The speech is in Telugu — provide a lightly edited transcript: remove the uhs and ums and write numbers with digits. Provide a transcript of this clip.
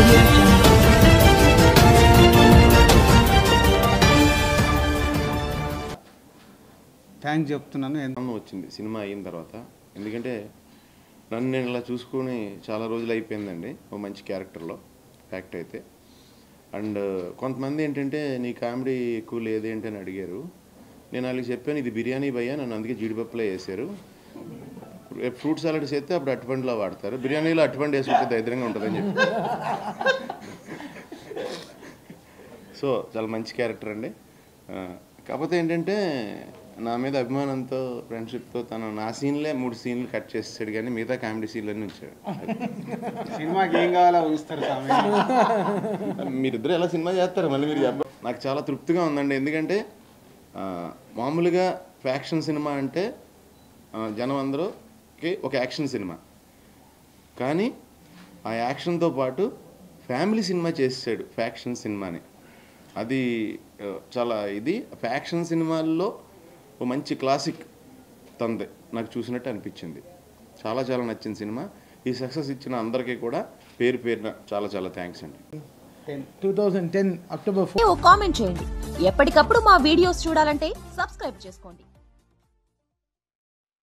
Audio Jungle. థ్యాంక్స్ చెప్తున్నాను. వచ్చింది సినిమా అయిన తర్వాత, ఎందుకంటే నన్ను నేను ఇలా చూసుకొని చాలా రోజులు అయిపోయిందండి ఓ మంచి క్యారెక్టర్లో యాక్ట్ అయితే. అండ్ కొంతమంది ఏంటంటే నీ కామెడీ ఎక్కువ లేదేంటి అని అడిగారు. నేను వాళ్ళకి చెప్పాను ఇది బిర్యానీ భయ్యా, నన్ను అందుకే జీడిపప్పులో వేసారు. ఫ్రూట్ సాలడ్స్ అయితే అప్పుడు అట్టుపండులో వాడతారు, బిర్యానీలో అట్టుపండు వేసుకుంటే దరిద్రంగా ఉంటుందని చెప్పి. సో చాలా మంచి క్యారెక్టర్ అండి. కాకపోతే ఏంటంటే నా మీద అభిమానంతో ఫ్రెండ్షిప్తో తను నా సీన్లే 3 సీన్లు కట్ చేస్తాడు, కానీ మిగతా కామెడీ సీన్లన్నీ ఉంచాడు. సినిమాకి ఏం కావాలో ఊహిస్తారు స్వామి. మీరిద్దరు ఎలా సినిమా చేస్తారు మళ్ళీ మీరు నాకు చాలా తృప్తిగా ఉందండి. ఎందుకంటే మామూలుగా ఫ్యాక్షన్ సినిమా అంటే జనం అందరూకి ఒక యాక్షన్ సినిమా, కానీ ఆ యాక్షన్తో పాటు ఫ్యామిలీ సినిమా చేసాడు ఫ్యాక్షన్ సినిమాని. అది చాలా ఇది ఫ్యాక్షన్ సినిమాల్లో ఓ మంచి క్లాసిక్ తందే నాకు చూసినట్టు అనిపించింది. చాలా చాలా నచ్చిన సినిమా. ఈ సక్సెస్ ఇచ్చిన అందరికీ కూడా పేరు పేరున చాలా చాలా థ్యాంక్స్ అండి. 2010 అక్టోబర్ 4 కామెంట్ చేయండి. ఎప్పటికప్పుడు మా వీడియోస్ చూడాలంటే సబ్స్క్రైబ్ చేసుకోండి.